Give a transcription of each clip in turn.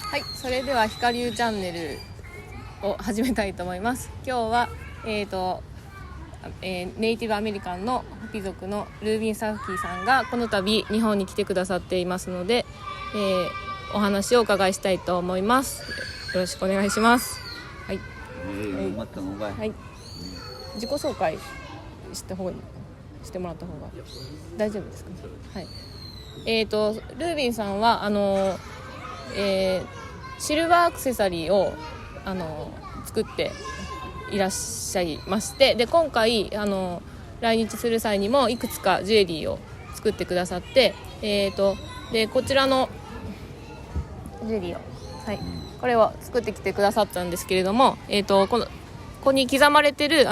はい、それではひかりゅうチャンネルを始めたいと思います。今日は、ネイティブアメリカンのホピ族のルービン・サウフキーさんがこの度日本に来てくださっていますので、お話をお伺いしたいと思います。よろしくお願いします。はい、はい、自己紹介してもらった方が大丈夫ですかね。はい、ルービンさんはシルバーアクセサリーを作っていらっしゃいまして、で今回来日する際にもいくつかジュエリーを作ってくださって、でこちらのジュエリーを、はい、これを作ってきてくださったんですけれども、ここに刻まれてる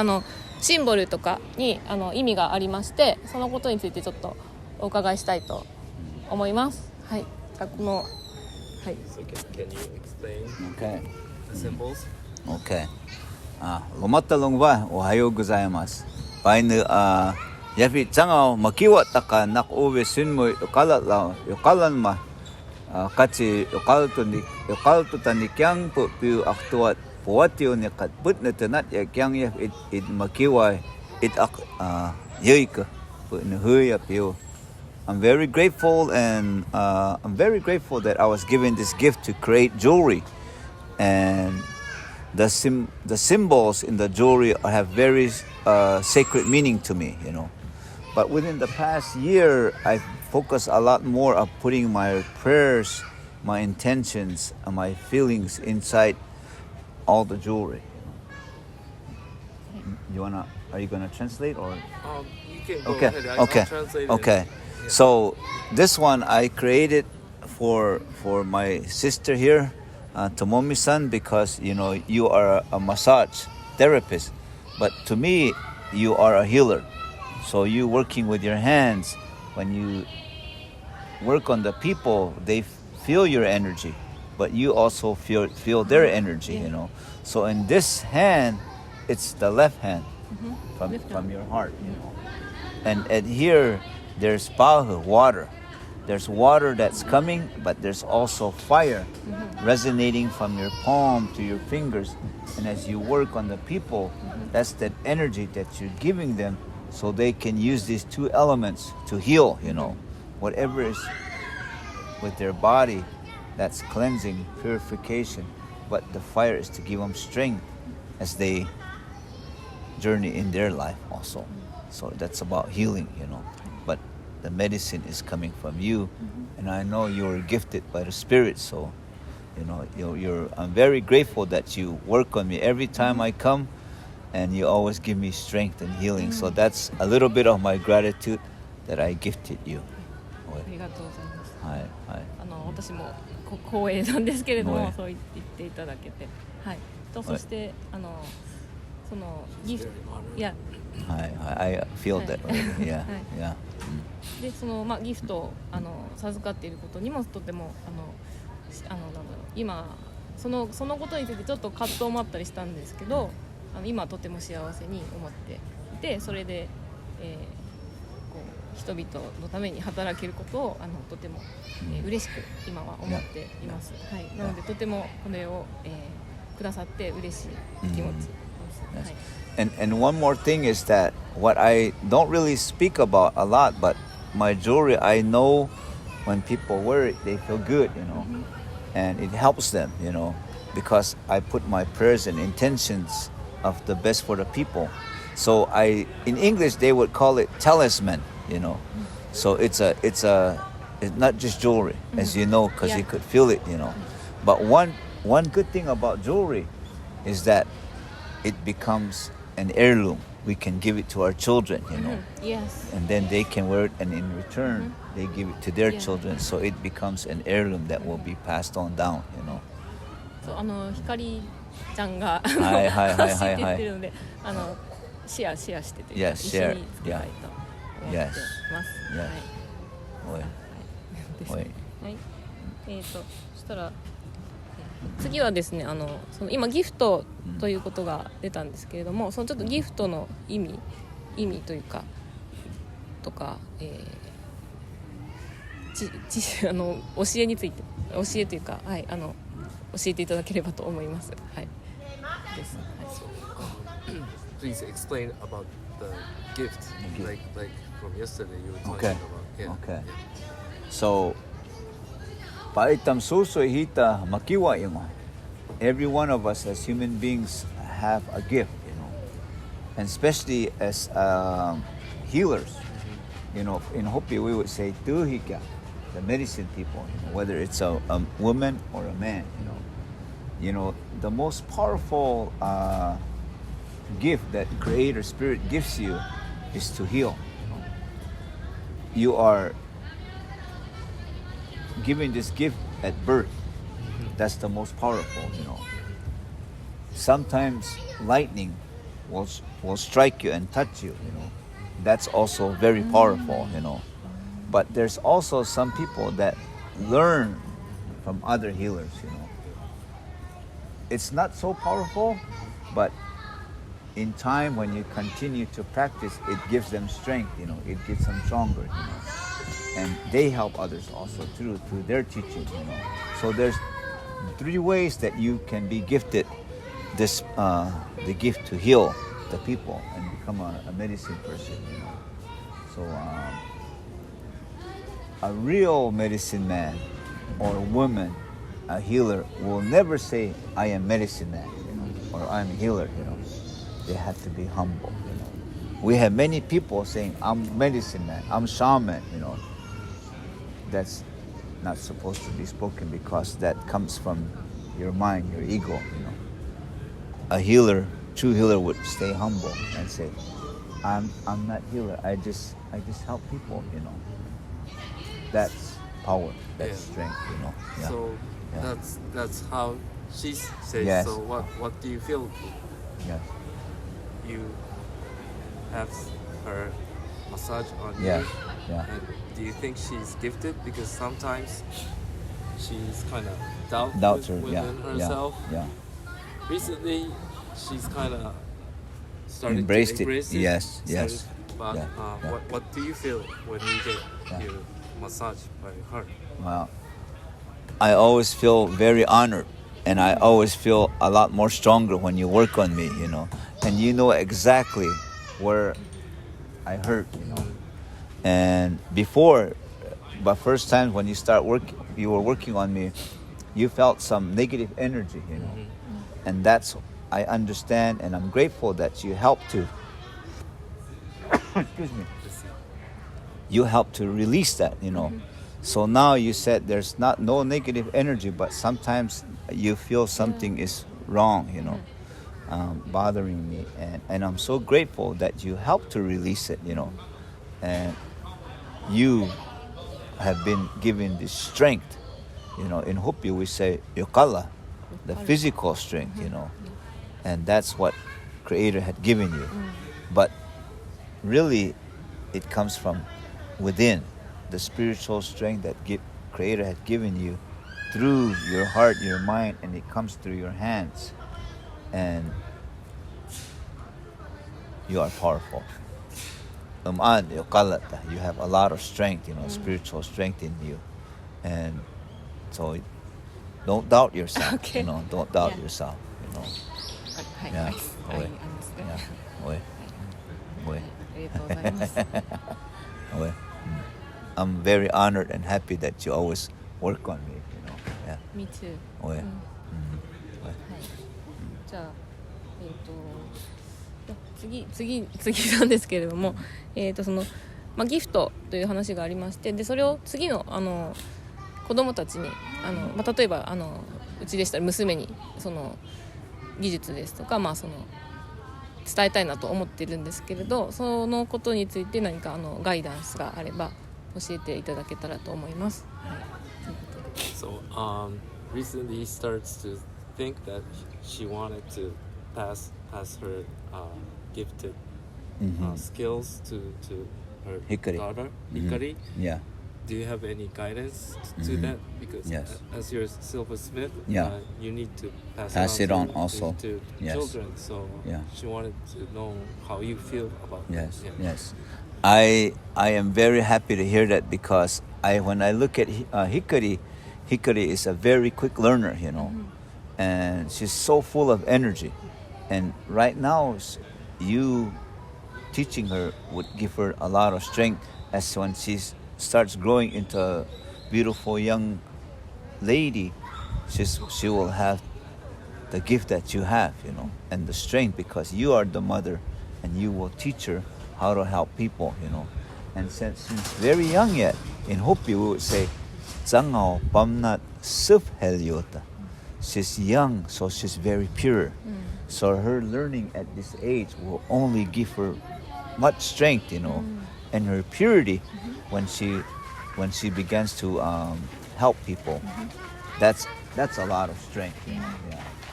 シンボルとかに意味がありまして、そのことについてちょっとお伺いしたいと思います。はい、このはい。So can you explain the symbols? Okay. Lumatalong ba? Ohayo gozaimasu. Painu yafi changao makiwa taka nakuwe sunmo yokalan ma kachi yokalto tanikyang pu aktuat puwatio ni katput na tanat yakyang yaf it makiwa it yoika pu nuhuya piyo. I'm very grateful, and I'm very grateful that I was given this gift to create jewelry, and the symbols in the jewelry have very sacred meaning to me, you know. But within the past year, I've focused a lot more on putting my prayers, my intentions, and my feelings inside all the jewelry. Are you gonna translate or? You can go Okay. ahead. Okay. I'll translate Okay. it. So this one I created for my sister here, Tomomi-san, because you are a massage therapist, but to me you are a healer. So you working with your hands, when you work on the people, they feel your energy, but you also feel their energy, you know. So in this hand, it's the left hand from your heart, you know, and here there's POO, water. There's water that's coming, but there's also fire resonating from your palm to your fingers. And as you work on the people, that's that energy that you're giving them, so they can use these two elements to heal, you know. Whatever is with their body, that's cleansing, purification. But the fire is to give them strength as they journey in their life also. So that's about healing, you know. But the medicine is coming from you, and I know you're gifted by the Spirit. So, I'm very grateful that you work on me every time I come, and you always give me strength and healing. So that's a little bit of my gratitude that I gifted you. ありがとうございます。はいはい。私も光栄なんですけれども、そう言っていただけて、はい。そしてそのギフト、いや。はい、I feel that already. Yeah, yeah. でギフトを授かっていることにもとても今そのことについてちょっと葛藤もあったりしたんですけど、今はとても幸せに思っていて、それで、人々のために働けることをとても、嬉しく今は思っています。はい。なのでとてもこれを、くださって嬉しい気持ちです。はい。And one more thing is that what I don't really speak about a lot, but my jewelry, I know when people wear it, they feel good, you know, and it helps them, you know, because I put my prayers and intentions of the best for the people. So in English, they would call it talisman, you know. So it's not just jewelry, as you know, because you could feel it, you know. But one good thing about jewelry is that it becomes an heirloom. We can give it to our children, you know. Yes. And then they can wear it, and in return, they give it to their children. So it becomes an heirloom that will be passed on down, you know. そうひかりちゃんがはいはいはいはいはい知って言ってるのでシェアしてというか、一緒に作りたいと思ってます。はい。はい。そしたら次はですね、今ギフトということが出たんですけれども、そのちょっとギフトの意味というかとか、教えについて、教えというか、はい、教えていただければと思います。はい。です。Please explain about the gift. Like from yesterday you were talking Okay. about. Yeah. Okay. So, paitam suso hita makiwa yung every one of us as human beings have a gift, and especially as healers. In Hopi we would say TAVI, the medicine people, whether it's a woman or a man. The most powerful gift that Creator Spirit gives you is to heal. You are given this gift at birth. That's the most powerful. Sometimes lightning will strike you and touch you. That's also very powerful. But there's also some people that learn from other healers. It's not so powerful, but in time when you continue to practice, it gives them strength. It gets them stronger. And they help others also through their teaching. So there's 3 ways that you can be gifted this the gift to heal the people and become a medicine person. So a real medicine man or woman, a healer, will never say, "I am medicine man," or "I'm a healer." They have to be humble. We have many people saying, "I'm medicine man, I'm shaman." That's not supposed to be spoken because that comes from your mind, your ego. A healer, true healer, would stay humble and say, "I'm not healer. I just help people." That's power. That's strength. Yeah. So that's how she says. Yes. So what do you feel? Yes. You have her massage on Yeah. you. Yeah. And do you think she's gifted? Because sometimes she's kind of Doubts her. within herself. Yeah. Recently, she's kind of started Embraced to embrace it. Yes. Yes. But Yeah. what do you feel when you get Yeah. your massage by her? Well, I always feel very honored, and I always feel a lot more stronger when you work on me, and you know exactly where I hurt, And before, but first time when you were working on me, you felt some negative energy, and that's, I understand, and I'm grateful that you helped to, excuse me, you helped to release that, So now you said there's no negative energy, but sometimes you feel something is wrong, bothering me, and I'm so grateful that you helped to release it, and you have been given this strength, In Hopi we say yokala, the physical strength, and that's what Creator had given you. But really, it comes from within, the spiritual strength that Creator had given you through your heart, your mind, and it comes through your hands. And you are powerful. You have a lot of strength, spiritual strength in you. And so don't doubt yourself, Okay. Don't doubt yourself, Yeah. Oi. Oi. Oi. ありがとうございます。 Oi. I'm very honored and happy that you always work on me, Yeah. Me too. Oi. はい。じゃあ次なんですけれども、そのギフトという話がありまして、でそれを次の子供たちに例えばうちでしたら娘にその技術ですとか、その伝えたいなと思ってるんですけれど、そのことについて何かガイダンスがあれば教えていただけたらと思います。はい。 So recently starts to think that she wanted to pass her gifted skills to her Hikari. daughter, Hikari. Yeah. Do you have any guidance to that? Because Yes. as you're a silversmith, Yeah. You need to Pass it on to, also. to Yes. children. So Yeah. she wanted to know how you feel about Yes, that. Yeah. yes. I am very happy to hear that because when I look at Hikari, Hikari is a very quick learner, and she's so full of energy. And right now, you teaching her would give her a lot of strength as when she starts growing into a beautiful young lady, she will have the gift that you have, and the strength because you are the mother and you will teach her how to help people, And since she's very young yet, in Hopi we would say, Zangao Pamnat Suf Heliota. She's young, so she's very pure. So her learning at this age will only give her much strength, and her purity when she begins to help people. That's a lot of strength,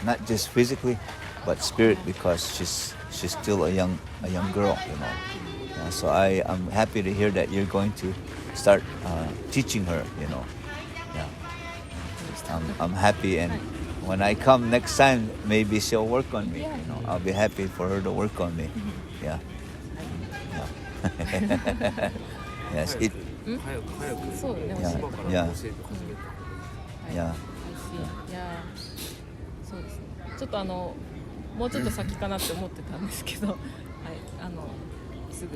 Not just physically, but spirit because she's still a young girl, So I'm happy to hear that you're going to start teaching her, I'm happy, and when I come next time, maybe she'll work on me. I'll be happy for her to work on me. Yeah. Yes. It. そうね、 Yeah. 教え Yeah. て始めた。 Yeah. いや、そうですね。ちょっともうちょっと先かなって思ってたんですけど、はい、すぐ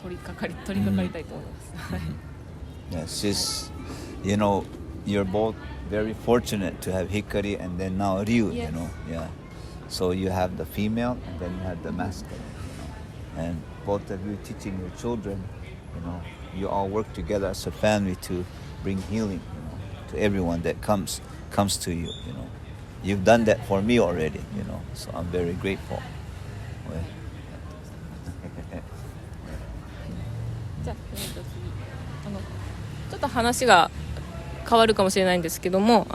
取り掛かりたいと思います。はい。 Yes. You're both very fortunate to have Hikari and then now Ryu, Yes. Yeah. So you have the female and then you have the masculine, And both of you teaching your children, you all work together as a family to bring healing, to everyone that comes to you, You've done that for me already, so I'm very grateful. じゃあ、次ちょっと話が変わるかもしれないんですけども、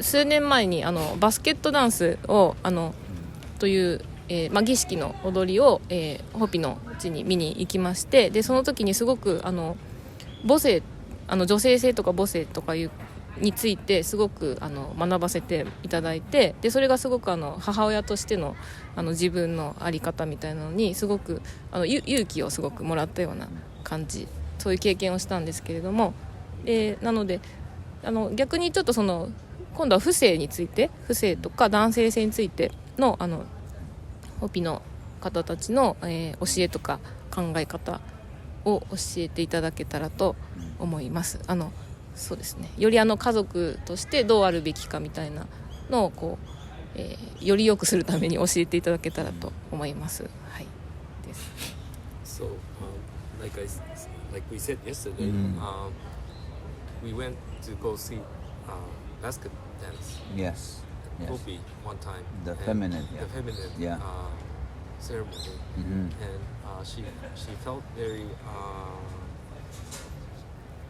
数年前にバスケットダンスをという、儀式の踊りを、ホピの地に見に行きまして、でその時にすごく母性女性性とか母性とかについてすごく学ばせていただいて、でそれがすごく母親としての自分の在り方みたいなのにすごく勇気をすごくもらったような感じ、そういう経験をしたんですけれども、なので逆にちょっと今度は不性について、不性とか男性性についてのホピの方たちの、教えとか考え方を教えていただけたらと思います。そうですね、より家族としてどうあるべきかみたいなのをより良くするために教えていただけたらと思います。はい、です。So, like we said yesterday, we went to go see basket dance. Yes. At Hopi one time. The and feminine. The feminine Yeah. ceremony, and she felt very.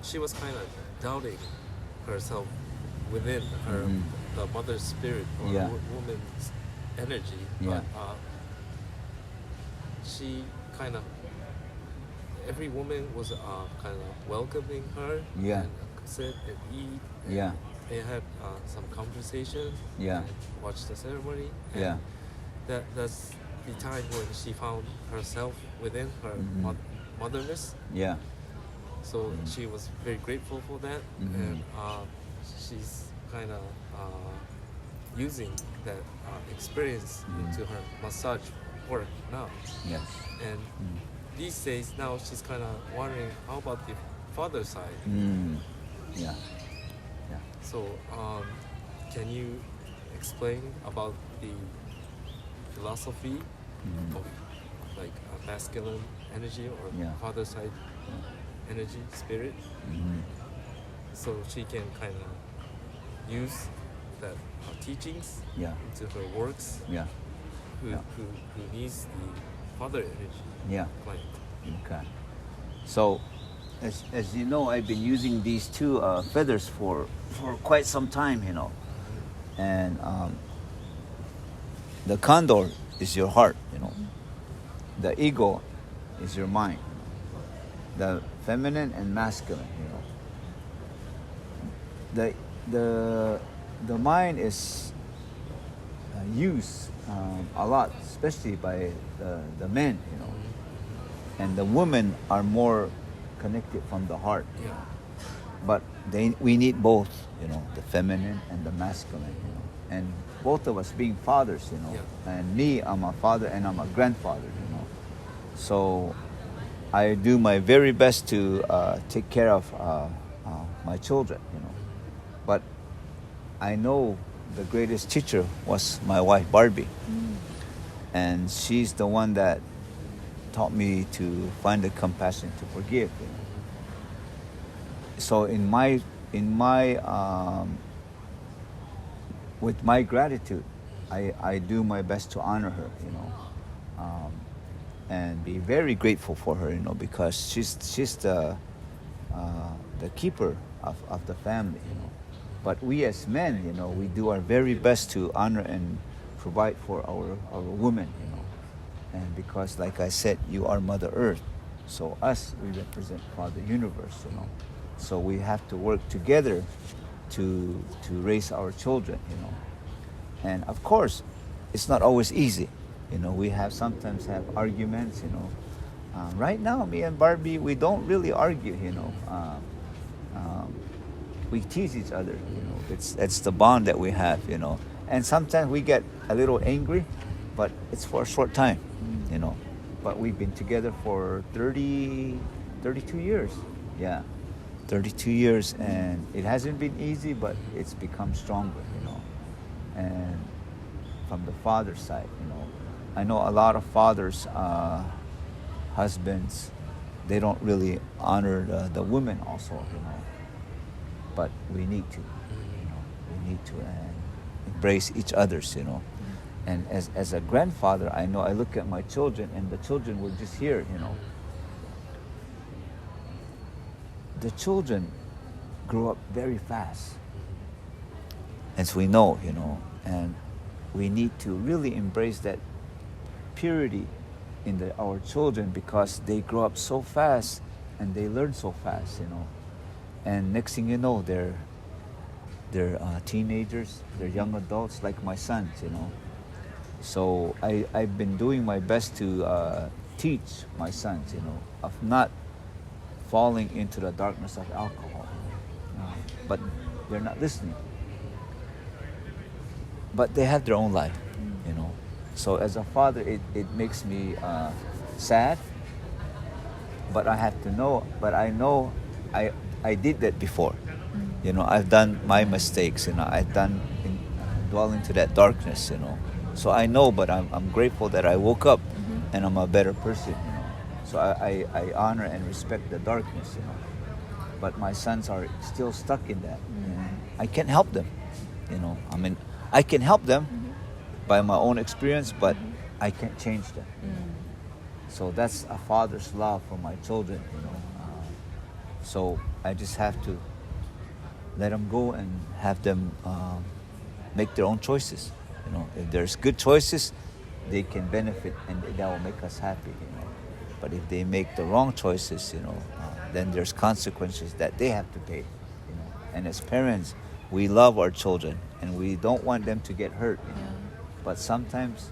She was kind of doubting herself within her the mother's spirit or woman's energy, but she kind of. Every woman was kind of welcoming her and sit and eat. And they had some conversation. And watched the ceremony. And that's the time when she found herself within her motherness. Yeah. So she was very grateful for that, and she's kind of using that experience into her massage work now. Yes. And these days now she's kind of wondering how about the father side. Yeah. So can you explain about the philosophy of like masculine energy or father side energy, spirit? So she can kind of use that teachings into her works. Who needs the father energy? Okay. So, as you know, I've been using these two feathers for quite some time, and the condor is your heart, the eagle is your mind, the feminine and masculine, the mind is used a lot, especially by the men, and the women are more connected from the heart. but we need both, the feminine and the masculine, and both of us being fathers, and me, I'm a father and I'm a grandfather, so I do my very best to take care of my children, but I know the greatest teacher was my wife Barbie, and she's the one that taught me to find the compassion to forgive. So with my gratitude, I do my best to honor her, and be very grateful for her, because she's the keeper of the family, But we as men, we do our very best to honor and provide for our women, And because, like I said, you are Mother Earth, so us, we represent Father Universe, So we have to work together to raise our children, And of course, it's not always easy, We sometimes have arguments, Right now, me and Barbie, we don't really argue, we tease each other, It's the bond that we have, And sometimes we get a little angry, but it's for a short time, But we've been together for 32 years, 32 years, and it hasn't been easy, but it's become stronger, And from the father's side, I know a lot of fathers, husbands, they don't really honor the women also, But we need to, we need to embrace each other's, And as a grandfather, I know I look at my children, and the children will just hear, The children grow up very fast, as we know, and we need to really embrace that purity in our children, because they grow up so fast and they learn so fast, And next thing you know, they're teenagers, they're young adults like my sons, So I've been doing my best to teach my sons, of not falling into the darkness of alcohol. But they're not listening. But they have their own life, So as a father, it makes me sad. But I have to know, but I know I did that before. I've done my mistakes, I've dwell into that darkness, So I know, but I'm grateful that I woke up and I'm a better person, So I honor and respect the darkness, But my sons are still stuck in that. And I can't help them, I can help them by my own experience, but I can't change them. So that's a father's love for my children, So I just have to let them go and have them make their own choices. If there's good choices, they can benefit, and that will make us happy. But if they make the wrong choices, then there's consequences that they have to pay. And as parents, we love our children, and we don't want them to get hurt. But sometimes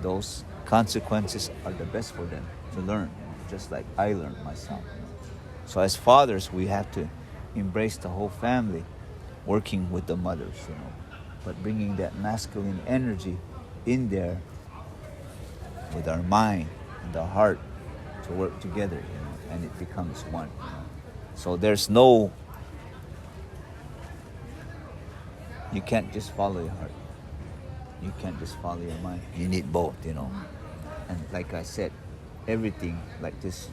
those consequences are the best for them to learn, just like I learned myself. So as fathers, we have to embrace the whole family, working with the mothers, but bringing that masculine energy in there with our mind and the heart to work together, and it becomes one. So there's no, you can't just follow your heart. You can't just follow your mind. You need both, And like I said, everything, like this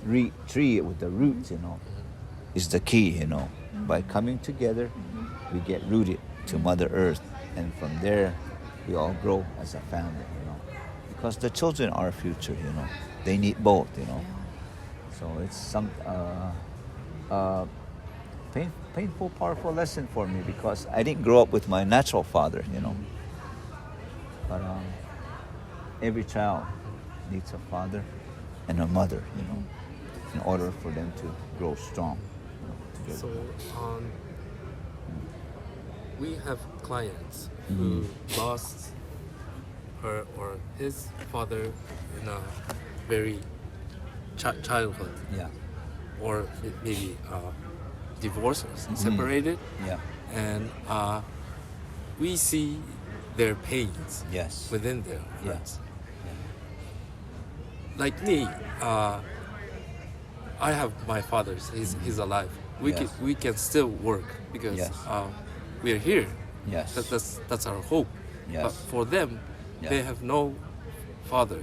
tree with the roots, is the key, By coming together, we get rooted to Mother Earth, and from there, we all grow as a family, Because the children are our future, They need both, So it's some painful, powerful lesson for me, because I didn't grow up with my natural father, But every child needs a father and a mother, in order for them to grow strong. So we have clients who lost her or his father in a very childhood, Yeah. or maybe divorced or separated, and we see their pains within their hearts. Like me, I have my father. He's alive. We can still work because we are here. That's our hope. But for them, they have no father.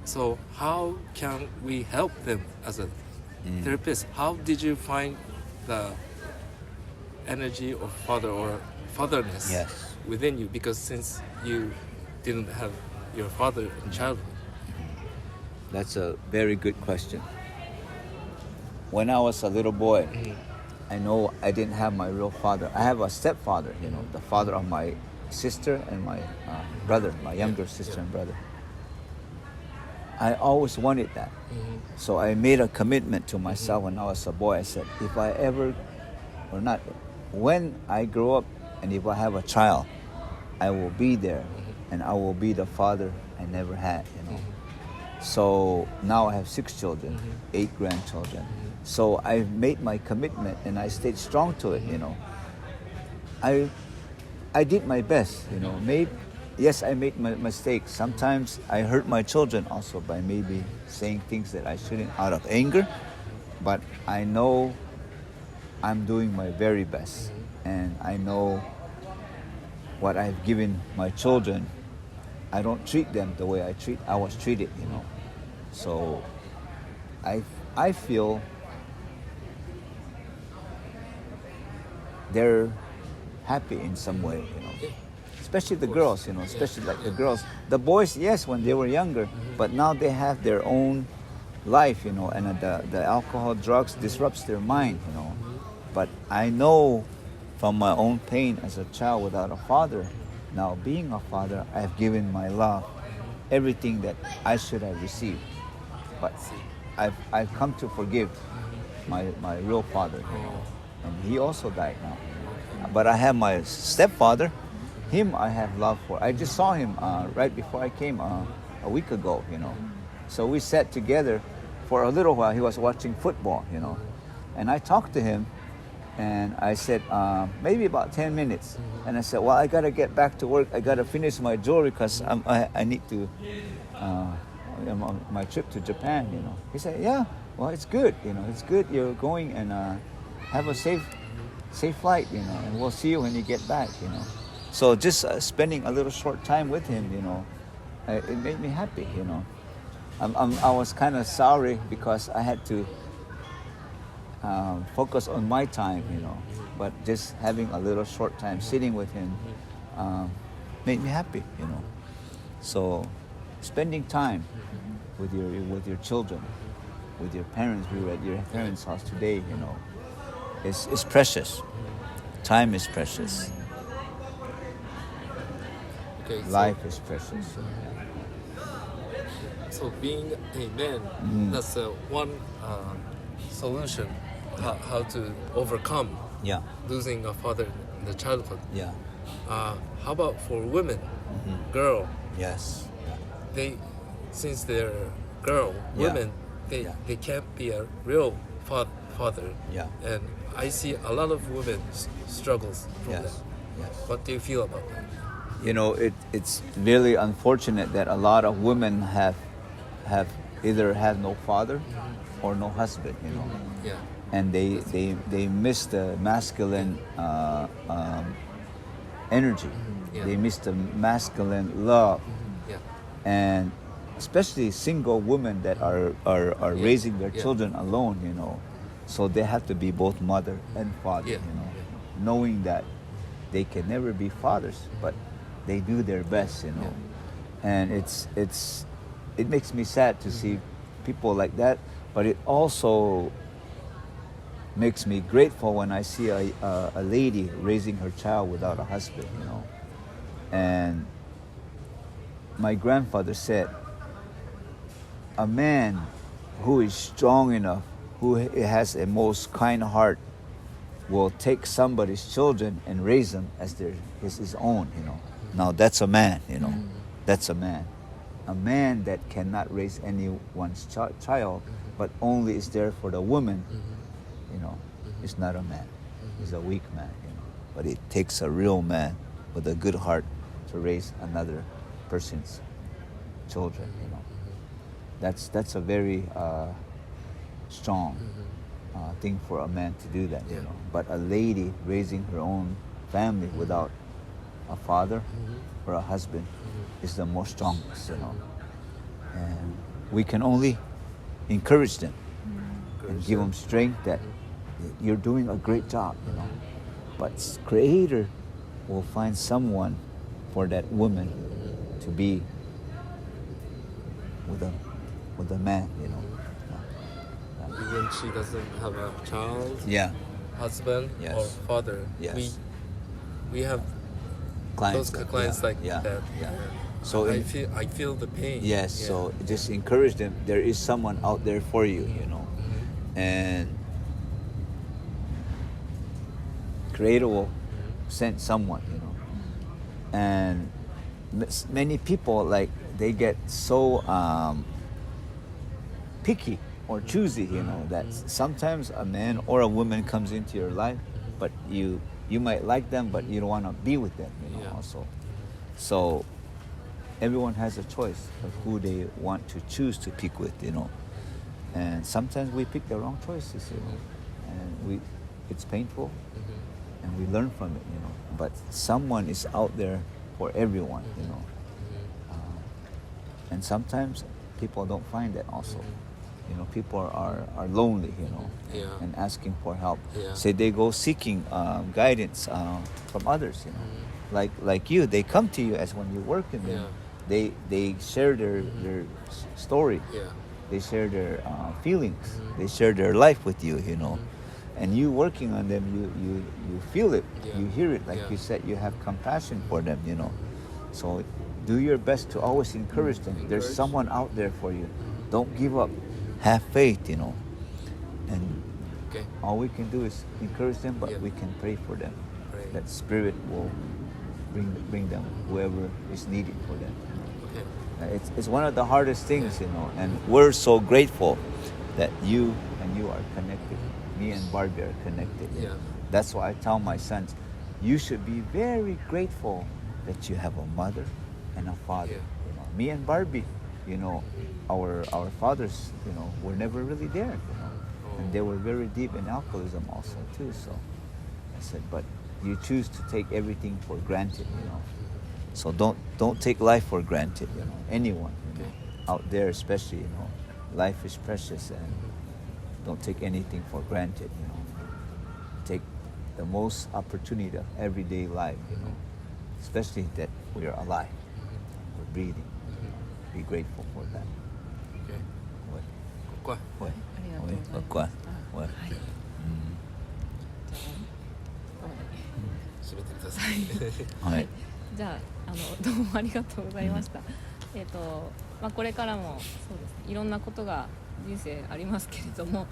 So how can we help them as a therapist? How did you find the energy of father or fatherness within you? Because since you didn't have your father in childhood. That's a very good question. When I was a little boy, I know I didn't have my real father. I have a stepfather, the father of my sister and my brother, my younger sister and brother. I always wanted that. So I made a commitment to myself when I was a boy. I said, if I ever, or not, when I grow up and if I have a child, I will be there and I will be the father I never had, So now I have 6 children, 8 grandchildren. So I made my commitment and I stayed strong to it, I did my best, Yes, I made mistakes. Sometimes I hurt my children also by maybe saying things that I shouldn't out of anger. But I know I'm doing my very best. And I know what I've given my children. I don't treat them the way I was treated, So I feel they're happy in some way, Especially the girls, especially like the girls. The boys, yes, when they were younger, but now they have their own life, and the alcohol, drugs disrupts their mind, But I know from my own pain as a child without a father, now being a father, I've given my love, everything that I should have received. But I've come to forgive my real father, and he also died now. But I have my stepfather. Him I have love for. I just saw him right before I came a week ago, So we sat together for a little while. He was watching football, And I talked to him and I said, maybe about 10 minutes. And I said, well, I got to get back to work. I got to finish my jewelry because I need to, I'm on my trip to Japan, He said, yeah, well, it's good, It's good you're going and have a safe flight, And we'll see you when you get back, So just spending a little short time with him, it made me happy, I was kind of sorry because I had to focus on my time, But just having a little short time sitting with him made me happy, So spending time with your children, with your parents. We were at your parents' house today, It's precious. Time is precious. Okay, Life is precious. So being a man, that's one solution. How to overcome losing a father in the childhood. How about for women, girl? Yes. Since they're girl, women, they can't be a real father. And I see a lot of women struggles from that. What do you feel about that? It's really unfortunate that a lot of women have either had no father or no husband, And they miss the masculine energy. They miss the masculine love. And especially single women that are raising their children alone, So they have to be both mother and father, knowing that they can never be fathers, but they do their best, And it makes me sad to see people like that, but it also makes me grateful when I see a lady raising her child without a husband, And my grandfather said, a man who is strong enough, who has a most kind heart, will take somebody's children and raise them as his own, Now that's a man, That's a man. A man that cannot raise anyone's child, but only is there for the woman, is not a man. He's a weak man, But it takes a real man with a good heart to raise another person's children, That's a very strong thing for a man to do that, But a lady raising her own family without a father or a husband is the most strongest, And we can only encourage them and give them strength that you're doing a great job, But Creator will find someone for that woman to be with a man, Even she doesn't have a child, husband, Yes. or father. Yes. We have Clients those clients like that. So I feel the pain. Yes, so just encourage them. There is someone out there for you, And Creator will send someone, And many people, like, they get so picky or choosy, that sometimes a man or a woman comes into your life, but you might like them, but you don't want to be with them, also. So everyone has a choice of who they want to choose to pick with, And sometimes we pick the wrong choices, And it's painful, and we learn from it, But someone is out there for everyone, And sometimes people don't find that also. People are lonely, and asking for help. So they go seeking guidance from others, Like you, they come to you as when you work in them. They share their story. They share their feelings. They share their life with you, And you working on them, you feel it, you hear it. Like you said, you have compassion for them, So do your best to always encourage them. There's someone out there for you. Don't give up. Have faith, And all we can do is encourage them, but we can pray for them. That Spirit will bring them whoever is needed for them. It's one of the hardest things, And we're so grateful that you are connected. Me and Barbie are connected. That's why I tell my sons, you should be very grateful that you have a mother and a father. Me and Barbie, our fathers, were never really there, And they were very deep in alcoholism also too. So I said, but you choose to take everything for granted, So don't take life for granted, Anyone, out there especially, life is precious, and don't take anything for granted, Take the most opportunity of everyday life, Especially that we are alive, we're breathing. Be grateful for that. Quoi? Ouais. ありがとうございます。 Quoi? Ouais. はい。締めてください。はい。じゃあ、どうもありがとうございました。これからもそうですね、いろんなことが人生ありますけれども、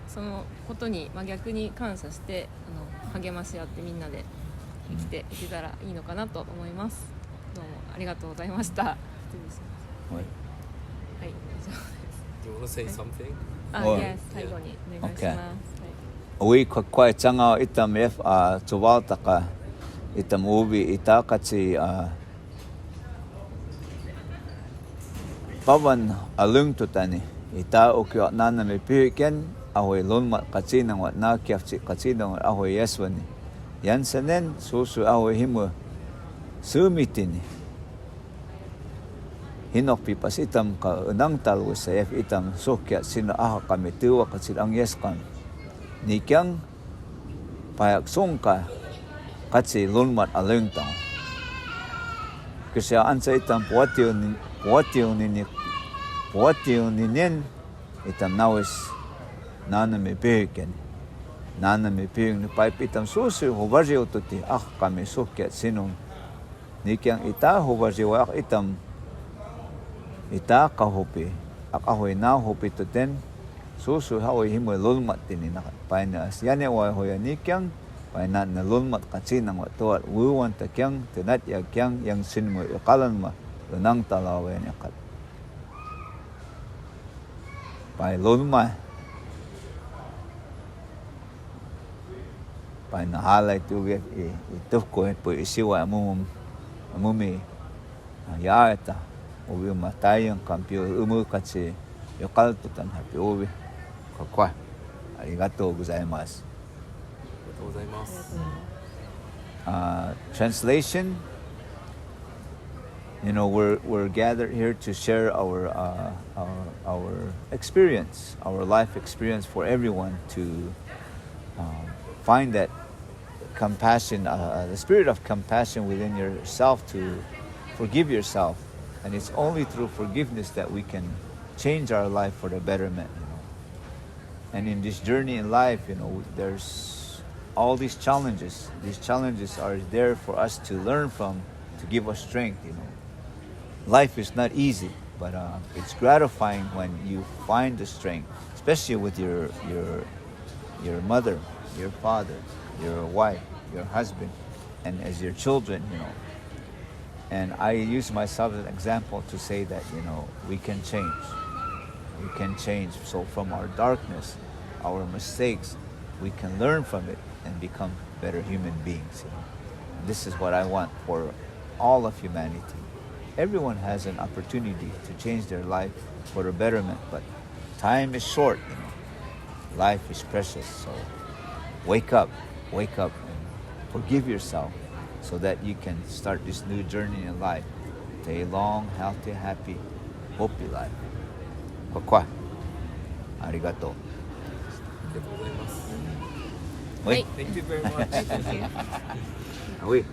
そのことに、逆に感謝して励まし合ってみんなで生きていけたらいいのかなと思います。どうもありがとうございました。失礼します。はい。はい、以上です。Do you want to say something? Yes、最後にお願いします。Uwi kwa changa itam F tuwal taka itam ubi itakatsi pawan alung tutani ita ukyo nana me piken ahoy lonmat katsinang wat na kiafchi katsinang ahoy yeswani yansanen susu ahoy himu sumitini hinok pipas itam ka unang talwa sa F itam sokya sino aha kami tuwa katsilang yeskan nikyang payak songka katsi lunmat alungtang kasi ansa itam puwatiyo ninin itam nawis nanami pihken ni paip itam susu hubaryo tuti kami sokya sinong nikyang ita hubaryo itam ita kahopi ahoy na hopi tuten susu haoy himoy lulmat tini paina asyane wa hoya nikyang paina na lulmat katsinang watuat wuwan takyang tinat yakyang yang sinmo ikalan ma lunang talawen yakat pai lulma painahalay tuget itufko po isiwa mumi yaeta ubi matayang kampyo umukatsi yokaltutan happy ubi kokwa arigatou gozaimasu. Translation. You know, we're gathered here to share our experience, our life experience, for everyone to find that compassion, the spirit of compassion within yourself, to forgive yourself, and it's only through forgiveness that we can change our life for the betterment. You know, and in this journey in life, you know, there's all these challenges. These challenges are there for us to learn from, to give us strength. You know. Life is not easy, but it's gratifying when you find the strength, especially with your mother, your father, your wife, your husband, and as your children, you know. And I use myself as an example to say that, you know, we can change. We can change. So from our darkness, our mistakes, we can learn from it and become better human beings. You know? And this is what I want for all of humanity. Everyone has an opportunity to change their life for the betterment, but time is short, you know. Life is precious, so wake up, and forgive yourself so that you can start this new journey in life to a long, healthy, happy, hopi life. Kokwa. Arigato. Wait. Thank you very much. Wait.